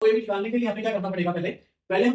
कोई भी निकालने के लिए हमें क्या करना पड़ेगा पहले पहले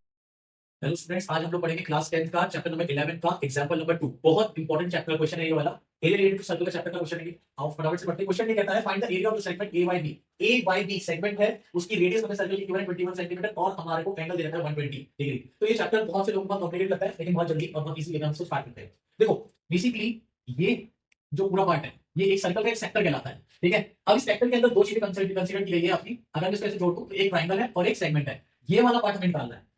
हेलो स्टूडेंट्स, आज हम लोग पढ़ेंगे क्लास 10th का चैप्टर नंबर 11 का एग्जांपल नंबर 2। बहुत इंपॉर्टेंट चैप्टर क्वेश्चन है ये वाला। एरिया रिलेटेड टू सर्कल का चैप्टर का क्वेश्चन है। आप फटाफट से पढ़ते हैं। क्वेश्चन ये कहता है find the area of the segment A by B. A by B segment है, उसकी रेडियस हमें सर्कल की गिवन है 21 सेंटीमीटर और हमारे को एंगल दे रखा है 120 डिग्री। तो ये चैप्टर बहुत से लोगों को बहुत कॉम्प्लिकेटेड लगता है, लेकिन बहुत जल्दी और बहुत इजीली हम इसको स्टार्ट करते हैं। देखो बेसिकली ये जो पूरा पार्ट है ये एक सर्कल का एक सेक्टर कहलाता है, ठीक है। अब इस सेक्टर के अंदर दो चीजें कंसीडर की गई है आपकी। अगर मैं इसको ऐसे जोड़ दूं तो एक ट्रायंगल है और एक सेगमेंट है। ये वाला पार्ट हमें निकालना है।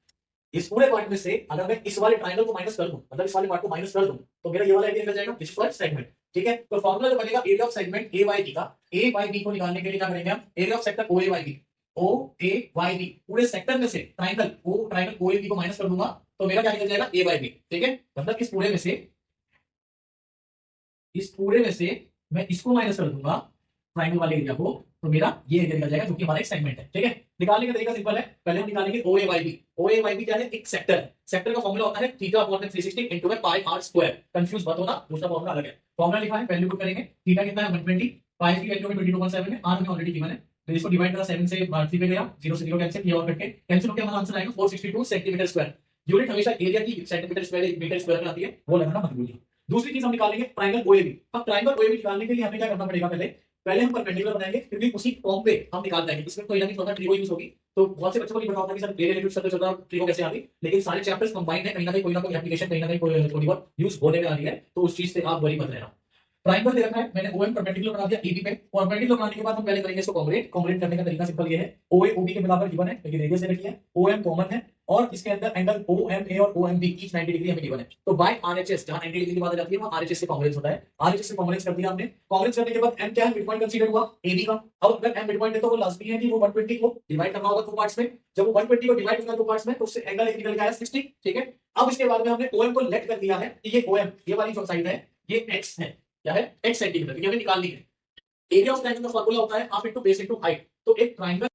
इस पूरे पार्ट में से अगर मैं इस वाले ट्रायंगल को माइनस कर दूं, मतलब इस वाले पार्ट को माइनस कर दूं, तो मेरा ये वाला एरिया निकल जाएगा, विच इज सेगमेंट, ठीक है। तो फॉर्मूला जो बनेगा area of segment A by B का, ए बाय बी को निकालने के लिए क्या करेंगे हम, area of sector O A by B. O A by B पूरे सेक्टर में से ट्रायंगल ओ ए बी को माइनस कर दूंगा तो मेरा क्या निकल जाएगा, ए बाय बी, ठीक है। मतलब इस पूरे में से मैं इसको माइनस कर दूंगा ट्रायंगल वाले एरिया को, तो मेरा ये एरिया निकल जाएगा जो कि हमारा एक सेगमेंट है, ठीक है। निकालने का तरीका सिंपल है। पहले हम निकालेंगे O A by B. O A by B क्या है, एक सेक्टर है। सेक्टर का फॉर्मूला होता है theta upon 360 into pi R square. Confuse मत होना, दूसरा फॉर्मूला अलग है। फॉर्मूला लिखा है, वैल्यू पुट करेंगे। थीटा कितना है 120, पाई की वैल्यू 22.7 है, आर हमें ऑलरेडी गिवन है। तो इसको डिवाइड करा 7 से 3 पे गया, 0 से 0 कैंसिल, ये और करके कैंसिल होकर हमारा आंसर आएगा 462 सेंटीमीटर स्क्वायर। यूनिट हमेशा एरिया की सेंटीमीटर स्क्वायर मीटर स्क्वायर में आती है, वो लगाना मत भूलिए। दूसरी चीज हम निकालेंगे ट्रायंगल ओएबी। अब ट्रायंगल ओएबी निकालने के लिए हमें क्या करना पड़ेगा, पहले पहले हम परपेंडिकुलर बनाएंगे, क्योंकि उसी फॉर्म पे हम निकाल पाएंगे। इसमें कोई ना कोई थोड़ा ट्रिको यूज होगी। तो बहुत से बच्चों को नहीं पता होता कि सर एरिया रिलेटेड सर्कल चल रहा ट्रिको कैसे आ गई, लेकिन सारे चैप्टर्स कंबाइंड है, कहीं ना कोई एप्लीकेशन कहीं ना कहीं थोड़ी बहुत यूज होने में आ रही है। तो उस चीज से आप वरी मत रहना। ट्रायंगल दे रखा है, मैंने ओएम परपेंडिकुलर बना दिया एबी पे। परपेंडिकुलर बनाने के बाद हम पहले करेंगे इसको कॉन्ग्रुएंट। कॉन्ग्रुएंट करने का तरीका सिंपल ये है, ओए ओबी के बराबर गिवन है, लेकिन रेडियस दे रखी है, ओएम कॉमन है और इसके अंदर एंगल ओएमए और ओएमबी ईच 90 डिग्री हमें गिवन है। तो बाय आरएचएस, जहां 90 डिग्री की बात आती है वहां आरएचएस से कॉन्ग्रुएंस होता है। आरएचएस से कॉन्ग्रुएंस कर दिया हमने। कॉन्ग्रुएंस करने के बाद एम क्या है, मिड पॉइंट कंसीडर हुआ एबी का। अब अगर एम मिड पॉइंट है तो वो लाजमी है कि वो 120 को डिवाइड करना होगा टू पार्ट्स में। जब वो 120 को डिवाइड करना टू पार्ट्स में तो उससे एंगल एक निकल के आया 60, ठीक है। अब इसके बाद में हमने ओएम को लेट कर दिया है कि ये ओएम, ये वाली जो साइड है ये एक्स है, क्या है, x सेंटीमीटर, ये हमें निकालनी है। एरिया ऑफ ट्रायंगल का फार्मूला होता है half into base into height. तो एक ट्रायंगल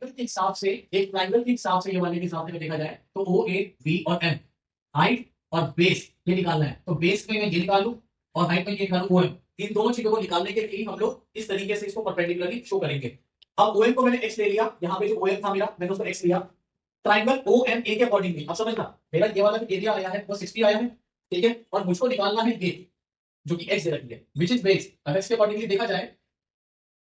के हिसाब से ये वाले के हिसाब से देखा जाए तो ओ ए बी और एम, हाइट और बेस ये निकालना है। तो बेस में मैं ये निकालूं और हाइट में ये निकालूं ओएम। इन दोनों चीजों को निकालने के लिए हम लोग इस तरीके से इसको परपेंडिकुलरली शो करेंगे। अब ओएम को मैंने एक्स ले लिया, यहाँ पे जो ओएम था मेरा मैंने उसको एक्स लिया। ट्रायंगल ओ एम ए के अकॉर्डिंगली अब समझना, मेरा ये वाला एरिया आया है वो 60 आया है, ठीक है। और मुझको निकालना है ये जो कि x दे रखी है, विच इज बेस। अगर इसके अकॉर्डिंगली देखा जाए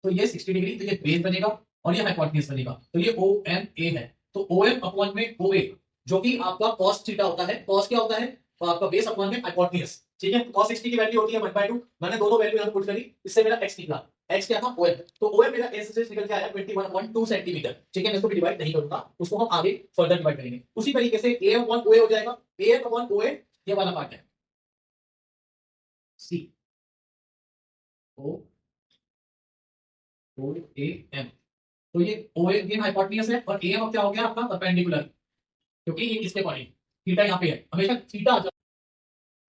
तो ये 60 डिग्री, तो ये बेस बनेगा और ये हाइपोटेन्यूज बनेगा। तो ये ओ एम ए है। तो ओ एम अपॉन में ओ ए जो कि आपका cos थीटा होता है। cos क्या होता है, तो आपका बेस अपॉन में हाइपोटेन्यूज, ठीक है। cos 60 की वैल्यू होती है 1/2। मैंने दोनों वैल्यू यहां पुट करी, इससे मेरा x निकला। x क्या था, OM। तो OM मेरा s से निकल के आया 21.2 सेंटीमीटर, ठीक है। मैं इसको भी डिवाइड नहीं करूंगा, उसको हम आगे फर्दर डिवाइड करेंगे। उसी तरीके से AM अपॉन OA हो जाएगा। AM अपॉन OA ये वाला पार्ट है C O O A M। तो ये ओ ए हाइपोटेन्यूज है और एम अब क्या हो गया आपका परपेंडिकुलर, क्योंकि ये किसके अकॉर्डिंग, थीटा यहाँ पे है, हमेशा थीटा आ जाए।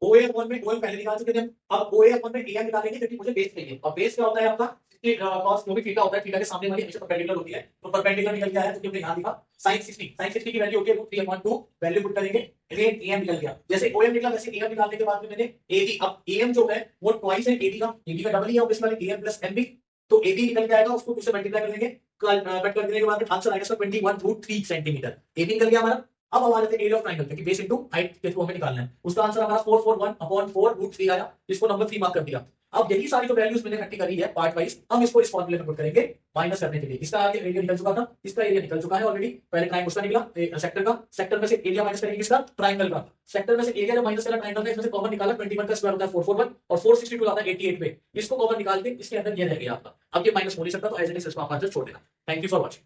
ओ ए अपॉन में ओ एम पहले निकाल चुके थे हम। अब ओ ए अपॉन में एम निकालेंगे क्योंकि मुझे बेस चाहिए। और बेस क्या होता है आपका, cos जो भी थीटा होता है, थीटा के सामने वाली हमेशा परपेंडिकुलर होती है। तो परपेंडिकुलर निकल के आया तो हमने यहाँ लिखा sin 60 की वैल्यू होती है 3/2। वैल्यू पुट करेंगे, अगेन एम निकल गया। जैसे ओ एम निकला वैसे एम निकालने के बाद में मैंने एबी, अब एम जो है वो ट्वाइस है एबी का डबल ही है obviously, M plus M B. तो एबी निकल के आएगा, उसको 2 से मल्टीप्लाई कर देंगे। कट कर देने के बाद आंसर आएगा 21/3 सेंटीमीटर। एबी निकल गया हमारा। अब हमारे थे एरिया ऑफ ट्रायंगल, क्योंकि बेस इनटू हाइट के थ्रू हमें निकालना है। उसका आंसर हमारा 441/4√3 आया, इसको नंबर 3 मार्क कर दिया। अब यही सारी जो वैल्यूज मैंने इकट्ठी करी है पार्ट वाइज, हम इसको इस फॉर्मूले में पुट करेंगे माइनस करने के लिए। इसका आगे एरिया निकल चुका था, इसका एरिया निकल चुका है ऑलरेडी। पहले ट्रायंगल उसका निकला सेक्टर का, सेक्टर में से एरिया माइनस करेंगे इसका ट्रायंगल का। सेक्टर में से एरिया जब माइनस करा ट्रायंगल का, इसमें से कॉमन निकाला 21 का स्क्वायर होता है 441 और 462 आता है 88 पे। इसको कॉमन निकाल के इसके अंदर ये रह गया आपका। अब ये माइनस हो नहीं सकता, तो एज इट इज इसको आप आंसर छोड़ देना। Thank you for watching.